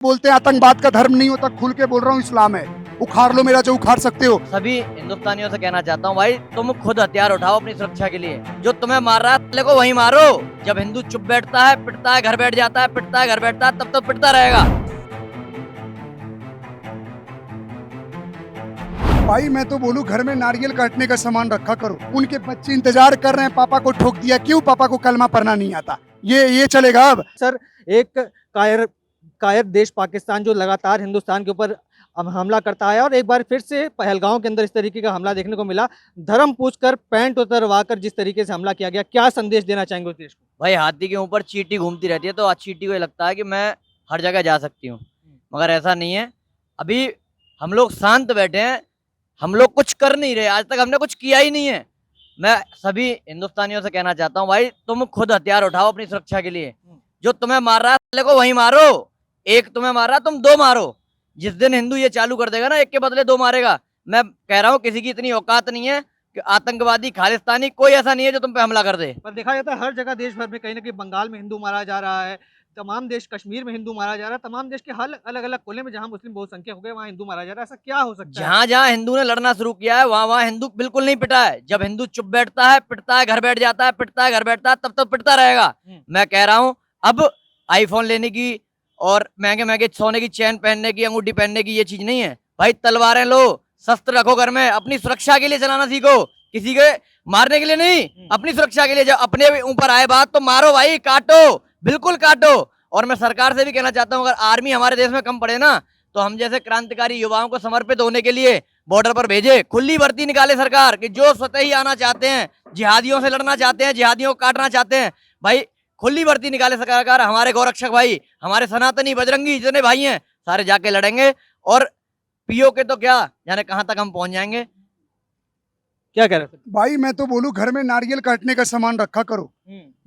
बोलते हैं आतंकवाद का धर्म नहीं होता, खुल के बोल रहा हूँ इस्लाम है। उखाड़ लो मेरा जो उखाड़ सकते हो। सभी हिंदुस्तानियों से कहना चाहता हूँ भाई, तुम खुद हथियार उठाओ अपनी सुरक्षा के लिए। जो तुम्हें मार रहा है अगले को वही मारो। जब हिंदू चुप बैठता है, पिटता है, घर बैठ जाता है, पिटता है, घर बैठता है, तब तो पिटता रहेगा। भाई मैं तो बोलूं घर में नारियल काटने का सामान रखा करो। उनके बच्चे इंतजार कर रहे हैं, पापा को ठोक दिया, क्यों पापा को कलमा पढ़ना नहीं आता? ये चलेगा अब? सर, एक कायर देश पाकिस्तान जो लगातार हिंदुस्तान के ऊपर हमला करता है और एक बार फिर से पहलगांव के अंदर इस तरीके का हमला देखने को मिला। धर्म पूछकर पैंट उतरवा कर जिस तरीके से हमला किया गया, क्या संदेश देना चाहेंगे उस देश को? भाई हाथी के ऊपर चींटी घूमती रहती है, तो आज चींटी को ये लगता है कि मैं हर जगह जा सकती हूँ, मगर ऐसा नहीं है। अभी हम लोग शांत बैठे हैं, हम लोग कुछ कर नहीं रहे, आज तक हमने कुछ किया ही नहीं है। मैं सभी हिंदुस्तानियों से कहना चाहता हूँ भाई, तुम खुद हथियार उठाओ अपनी सुरक्षा के लिए। जो तुम्हें मार रहा है अगले को वही मारो। एक तुम्हें मार रहा है, तुम दो मारो। जिस दिन हिंदू ये चालू कर देगा ना, एक के बदले दो मारेगा, मैं कह रहा हूँ किसी की इतनी औकात नहीं है कि आतंकवादी खालिस्तानी कोई ऐसा नहीं है जो तुम पे हमला कर दे। पर देखा जाता है हर जगह देश भर में कहीं ना कहीं बंगाल में हिंदू मारा जा रहा है, तमाम देश कश्मीर में हिंदू मारा जा रहा है, तमाम देश के हर अलग अलग कोने में जहां मुस्लिम बहुसंख्यक हो गए वहां हिंदू मारा जा रहा है। ऐसा क्या हो सकता है? जहां जहां हिंदू ने लड़ना शुरू किया है, वहां वहां हिंदू बिल्कुल नहीं पिटा है। जब हिंदू चुप बैठता है, पिटता है, घर बैठ जाता है, पिटता है, घर बैठता है, तब तो पिटता रहेगा। मैं कह रहा हूं, अब आईफोन लेने की और महंगे महंगे सोने की चैन पहनने की, अंगूठी पहनने की ये चीज नहीं है भाई। तलवारें लो, शस्त्र रखो घर में, अपनी सुरक्षा के लिए चलाना सीखो, किसी के मारने के लिए नहीं, अपनी सुरक्षा के लिए। जब अपने ऊपर आए बात तो मारो भाई, काटो, बिल्कुल काटो। और मैं सरकार से भी कहना चाहता हूँ, अगर आर्मी हमारे देश में कम पड़े ना, तो हम जैसे क्रांतिकारी युवाओं को समर्पित होने के लिए बॉर्डर पर भेजे। खुली भर्ती निकाले सरकार कि जो स्वतः ही आना चाहते हैं, जिहादियों से लड़ना चाहते हैं, जिहादियों को काटना चाहते हैं, भाई खुली भर्ती निकाले सरकार। हमारे गौरक्षक भाई, हमारे सनातनी बजरंगी जितने भाई हैं, सारे जाके लड़ेंगे। और पीओ के तो क्या जाने कहां तक हम पहुंच जाएंगे। क्या कह रहे थे? भाई मैं तो बोलूं घर में नारियल काटने का सामान रखा करो।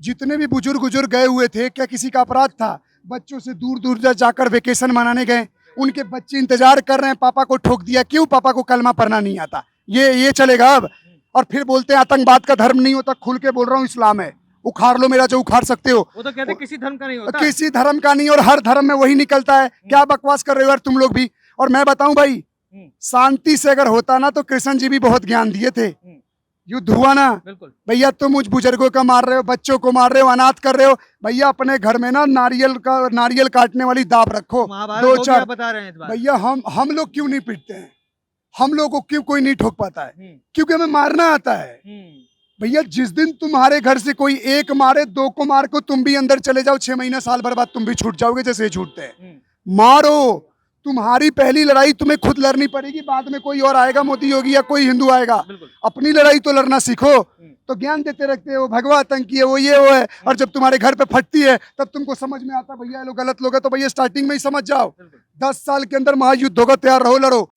जितने भी बुजुर्ग गए हुए थे, क्या किसी का अपराध था? बच्चों से दूर दूर जाकर वेकेशन मनाने गए, उनके बच्चे इंतजार कर रहे हैं, पापा को ठोक दिया, क्यों पापा को कलमा पढ़ना नहीं आता? ये चलेगा अब? और फिर बोलते हैं आतंकवाद का धर्म नहीं होता, खुल के बोल रहा हूँ इस्लाम है। उखाड़ लो मेरा जो उखाड़ सकते हो। वो तो कहते हैं किसी धर्म का नहीं होता। किसी धर्म का नहीं, और हर धर्म में वही निकलता है। क्या बकवास कर रहे हो यार तुम लोग भी। और मैं बताऊं भाई, शांति से अगर होता ना तो कृष्ण जी भी बहुत ज्ञान दिए थे। युद्ध हुआ ना, बिल्कुल भैया तुम उस बुजुर्गों का मार रहे हो, बच्चों को मार रहे हो, अनाथ कर रहे हो। भैया अपने घर में ना नारियल काटने वाली दाब रखो, महाभारत दो को चार। क्या बता रहे हैं इस बार? भैया हम लोग क्यों नहीं पीटते हैं? हम लोग को क्यों कोई नहीं ठोक पाता है? क्योंकि हमें मारना आता है। भैया जिस दिन तुम्हारे घर से कोई एक मारे, दो को मार को तुम भी अंदर चले जाओ, 6 महीना साल भर बाद तुम भी छूट जाओगे जैसे ये छूटते हैं। मारो, तुम्हारी पहली लड़ाई तुम्हें खुद लड़नी पड़ेगी, बाद में कोई और आएगा, मोदी योगी या कोई हिंदू आएगा। अपनी लड़ाई तो लड़ना सीखो। तो ज्ञान देते रखते हो, भगवा आतंकी है, वो ये वो है, और जब तुम्हारे घर पे फटती है तब तुमको समझ में आता भैया ये लोग गलत लोग है। तो भैया स्टार्टिंग में ही समझ जाओ, 10 साल के अंदर महायुद्ध होगा, तैयार रहो, लड़ो।